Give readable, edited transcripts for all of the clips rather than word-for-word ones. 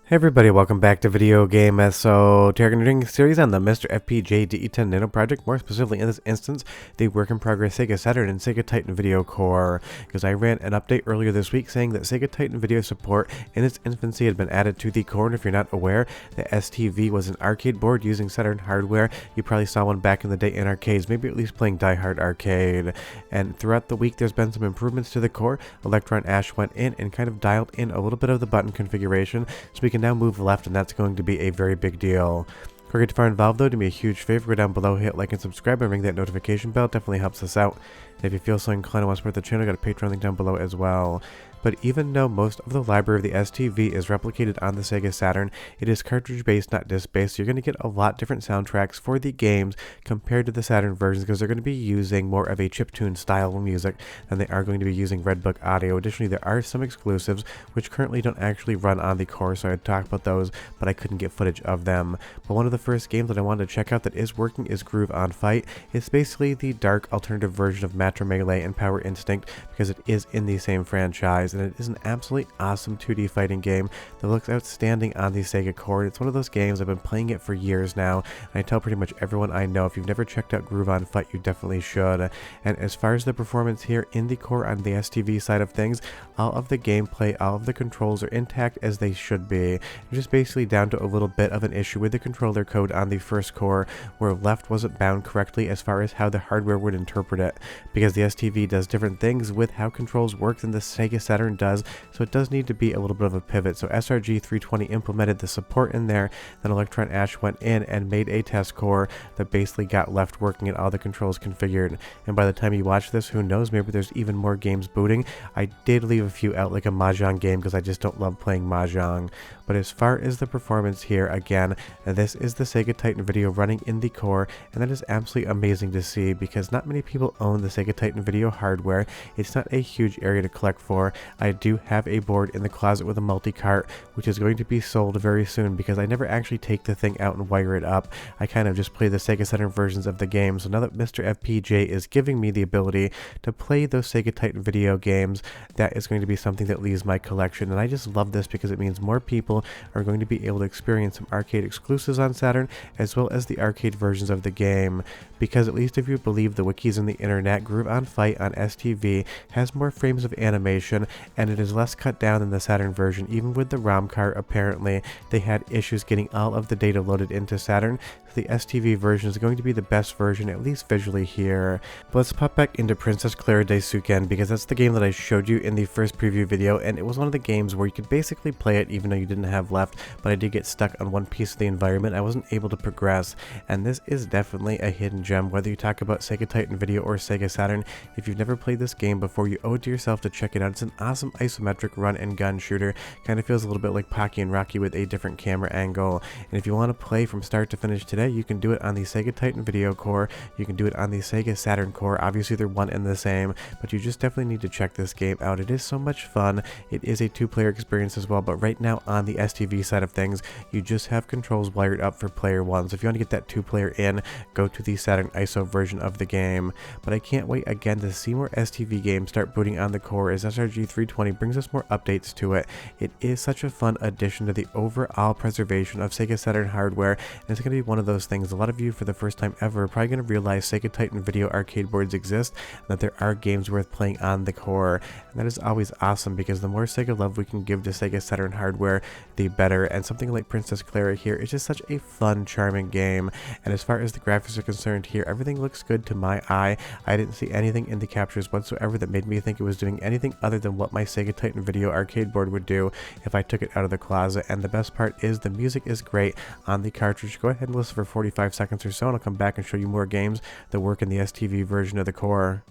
Hey everybody, welcome back to Video Game SO. Today we're going to be doing a series on the MiSTer FPGA DE10 Nano project, more specifically in this instance, the work-in-progress Sega Saturn and Sega Titan Video Core, because I ran an update earlier this week saying that Sega Titan Video support in its infancy had been added to the core, and if you're not aware, the STV was an arcade board using Saturn hardware. You probably saw one back in the day in arcades, maybe at least playing Die Hard Arcade, and throughout the week there's been some improvements to the core. Electron Ash went in and kind of dialed in a little bit of the button configuration, so we can now move left, and that's going to be a very big deal. If you're far involved though, do me a huge favor, go down below, hit like and subscribe, and ring that notification bell. Definitely helps us out. And if you feel so inclined and want to support the channel, got a Patreon link down below as well. But even though most of the library of the STV is replicated on the Sega Saturn, it is cartridge-based, not disc-based, so you're going to get a lot different soundtracks for the games compared to the Saturn versions, because they're going to be using more of a chiptune style of music than they are going to be using Redbook audio. Additionally, there are some exclusives which currently don't actually run on the core, so I'd talk about those, but I couldn't get footage of them. But one of the first games that I wanted to check out that is working is Groove on Fight. It's basically the dark alternative version of Matro Melee and Power Instinct, because it is in the same franchise, and it is an absolutely awesome 2D fighting game that looks outstanding on the Sega Core. It's one of those games, I've been playing it for years now, and I tell pretty much everyone I know, if you've never checked out Groove on Fight, you definitely should. And as far as the performance here in the core on the STV side of things, all of the gameplay, all of the controls are intact as they should be. It's just basically down to a little bit of an issue with the controller code on the first core, where left wasn't bound correctly as far as how the hardware would interpret it, because the STV does different things with how controls work than the Sega Saturn does, so it does need to be a little bit of a pivot. So SRG 320 implemented the support in there, then Electron Ash went in and made a test core that basically got left working and all the controls configured. And by the time you watch this, who knows, maybe there's even more games booting. I did leave a few out, like a Mahjong game, because I just don't love playing Mahjong. But as far as the performance here, again, this is the Sega Titan Video running in the core, and that is absolutely amazing to see, because not many people own the Sega Titan Video hardware. It's not a huge area to collect for. I do have a board in the closet with a multi-cart, which is going to be sold very soon, because I never actually take the thing out and wire it up. I kind of just play the Sega Saturn versions of the game. So now that MiSTer FPGA is giving me the ability to play those Sega Titan Video games, that is going to be something that leaves my collection, and I just love this because it means more people are going to be able to experience some arcade exclusives on Saturn, as well as the arcade versions of the game. Because at least if you believe the wikis and the internet, Groove on Fight on STV has more frames of animation, and it is less cut down than the Saturn version. Even with the ROM cart, apparently they had issues getting all of the data loaded into Saturn, so the STV version is going to be the best version, at least visually here. But let's pop back into Princess Clara Daisuken, because that's the game that I showed you in the first preview video, and it was one of the games where you could basically play it even though you didn't have left, but I did get stuck on one piece of the environment. I wasn't able to progress, and this is definitely a hidden gem. Whether you talk about Sega Titan Video or Sega Saturn, if you've never played this game before, you owe it to yourself to check it out. It's an awesome isometric run and gun shooter. Kind of feels a little bit like Pocky and Rocky with a different camera angle. And if you want to play from start to finish today, you can do it on the Sega Titan Video Core. You can do it on the Sega Saturn Core. Obviously they're one and the same, but you just definitely need to check this game out. It is so much fun. It is a two-player experience as well, but right now on the STV side of things, you just have controls wired up for player one. So if you want to get that two-player in, go to the Saturn ISO version of the game. But I can't wait again to see more STV games start booting on the core, as SRG 320 brings us more updates to it. It is such a fun addition to the overall preservation of Sega Saturn hardware, and it's going to be one of those things a lot of you for the first time ever are probably going to realize Sega Titan Video arcade boards exist, and that there are games worth playing on the core. And that is always awesome, because the more Sega love we can give to Sega Saturn hardware, the better. And something like Princess Clara here is just such a fun, charming game. And as far as the graphics are concerned here, everything looks good to my eye. I didn't see anything in the captures whatsoever that made me think it was doing anything other than what my Sega Titan Video arcade board would do if I took it out of the closet. And the best part is the music is great on the cartridge. Go ahead and listen for 45 seconds or so, and I'll come back and show you more games that work in the STV version of the core.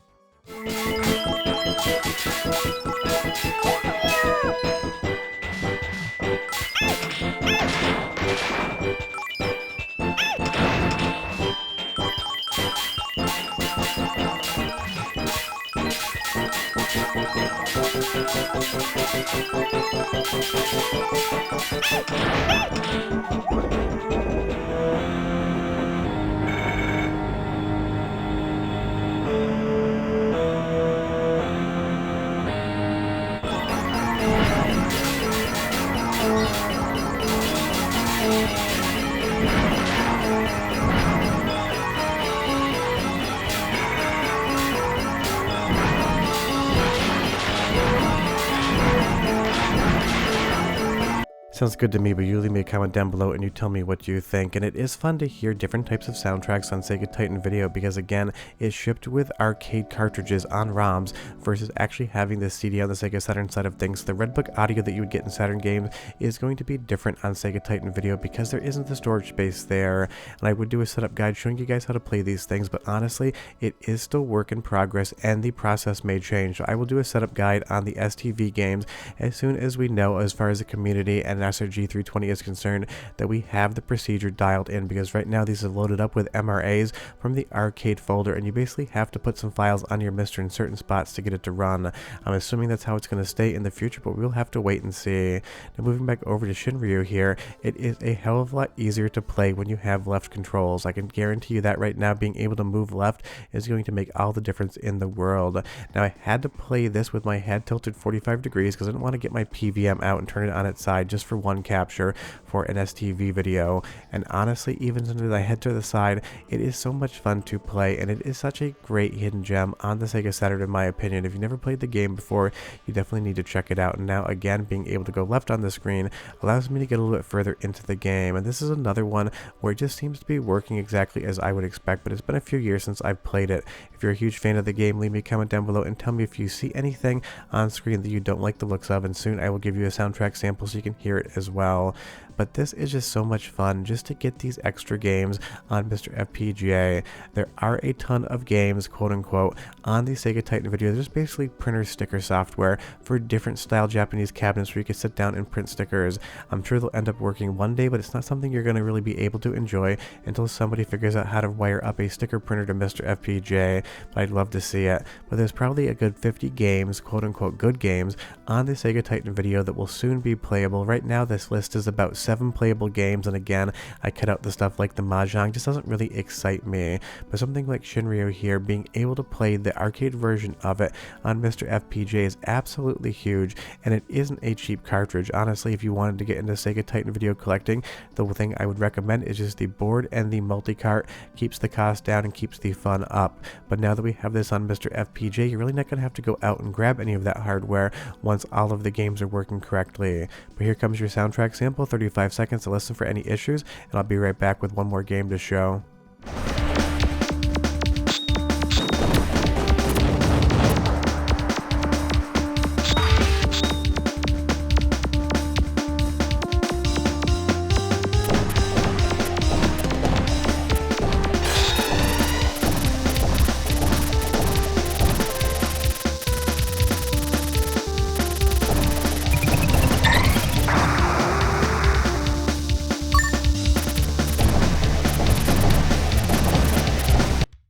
Sounds good to me, but you leave me a comment down below and you tell me what you think. And it is fun to hear different types of soundtracks on Sega Titan Video because, again, it's shipped with arcade cartridges on ROMs versus actually having the CD on the Sega Saturn side of things. The Red Book audio that you would get in Saturn games is going to be different on Sega Titan Video because there isn't the storage space there. And I would do a setup guide showing you guys how to play these things, but honestly, it is still work in progress and the process may change. So I will do a setup guide on the STV games as soon as we know, as far as the community and SRG320 is concerned, that we have the procedure dialed in, because right now these are loaded up with MRAs from the arcade folder and you basically have to put some files on your MiSTer in certain spots to get it to run. I'm assuming that's how it's going to stay in the future, but we'll have to wait and see. Now moving back over to Shinryu here, it is a hell of a lot easier to play when you have left controls. I can guarantee you that right now being able to move left is going to make all the difference in the world. Now I had to play this with my head tilted 45 degrees because I didn't want to get my PVM out and turn it on its side just for one capture for an STV video. And honestly, even since I head to the side, it is so much fun to play and it is such a great hidden gem on the Sega Saturn in my opinion. If you've never played the game before, you definitely need to check it out. And now again, being able to go left on the screen allows me to get a little bit further into the game. And this is another one where it just seems to be working exactly as I would expect, but it's been a few years since I've played it. If you're a huge fan of the game, leave me a comment down below and tell me if you see anything on screen that you don't like the looks of, and soon I will give you a soundtrack sample so you can hear it as well. But this is just so much fun just to get these extra games on MiSTer FPGA. There are a ton of games, quote unquote, on the Sega Titan Video. There's basically printer sticker software for different style Japanese cabinets where you can sit down and print stickers. I'm sure they'll end up working one day, but it's not something you're going to really be able to enjoy until somebody figures out how to wire up a sticker printer to MiSTer FPGA. But I'd love to see it. But there's probably a good 50 games, quote unquote, good games on the Sega Titan Video that will soon be playable. Right now, this list is about 7 playable games, and again, I cut out the stuff like the Mahjong, just doesn't really excite me. But something like Shinryu here, being able to play the arcade version of it on MiSTer FPGA is absolutely huge, and it isn't a cheap cartridge. Honestly, if you wanted to get into Sega Titan Video collecting, the thing I would recommend is just the board and the multi-cart. Keeps the cost down and keeps the fun up. But now that we have this on MiSTer FPGA, you're really not going to have to go out and grab any of that hardware once all of the games are working correctly. But here comes your soundtrack sample, 35 seconds to listen for any issues, and I'll be right back with one more game to show.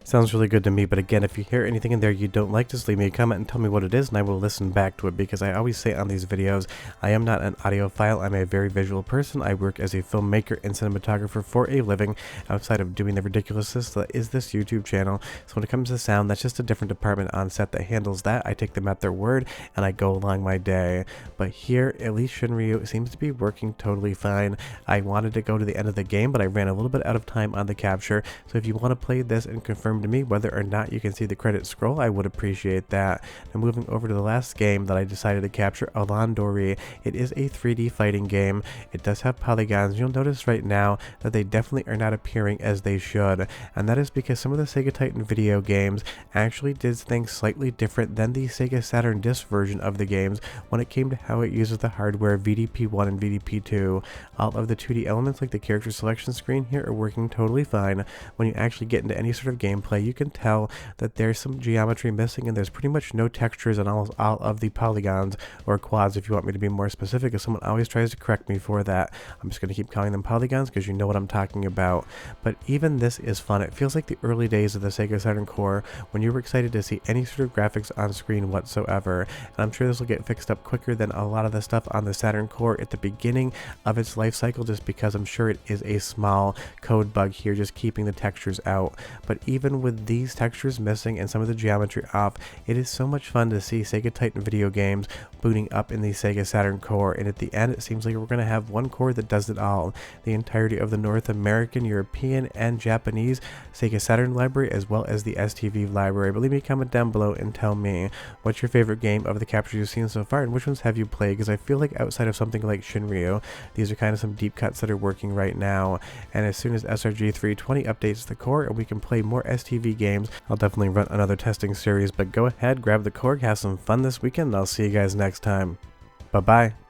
Sounds really good to me, but again, if you hear anything in there you don't like, just leave me a comment and tell me what it is and I will listen back to it, because I always say on these videos, I am not an audiophile, I'm a very visual person. I work as a filmmaker and cinematographer for a living outside of doing the ridiculousness that is this YouTube channel. So when it comes to sound, that's just a different department on set that handles that. I take them at their word and I go along my day. But here, at least Shinryu seems to be working totally fine. I wanted to go to the end of the game, but I ran a little bit out of time on the capture. So if you want to play this and confirm to me whether or not you can see the credits scroll, I would appreciate that. Now moving over to the last game that I decided to capture, Alan Dori. It is a 3D fighting game. It does have polygons. You'll notice right now that they definitely are not appearing as they should, and that is because some of the Sega Titan Video games actually did things slightly different than the Sega Saturn disc version of the games when it came to how it uses the hardware VDP1 and VDP2. All of the 2D elements like the character selection screen here are working totally fine. When you actually get into any sort of gameplay, you can tell that there's some geometry missing and there's pretty much no textures on almost all of the polygons, or quads if you want me to be more specific, as someone always tries to correct me for that. I'm just going to keep calling them polygons because you know what I'm talking about. But even this is fun. It feels like the early days of the Sega Saturn Core when you were excited to see any sort of graphics on screen whatsoever. And I'm sure this will get fixed up quicker than a lot of the stuff on the Saturn Core at the beginning of its life cycle, just because I'm sure it is a small code bug here just keeping the textures out. But even even with these textures missing and some of the geometry off, it is so much fun to see Sega Titan video games booting up in the Sega Saturn core, and at the end it seems like we're going to have one core that does it all. The entirety of the North American, European, and Japanese Sega Saturn library, as well as the STV library. But leave me a comment down below and tell me what's your favorite game of the captures you've seen so far, and which ones have you played, because I feel like outside of something like Shinryu, these are kind of some deep cuts that are working right now. And as soon as SRG 320 updates the core and we can play more STV games, I'll definitely run another testing series. But go ahead, grab the core, have some fun this weekend, and I'll see you guys next time. Bye bye.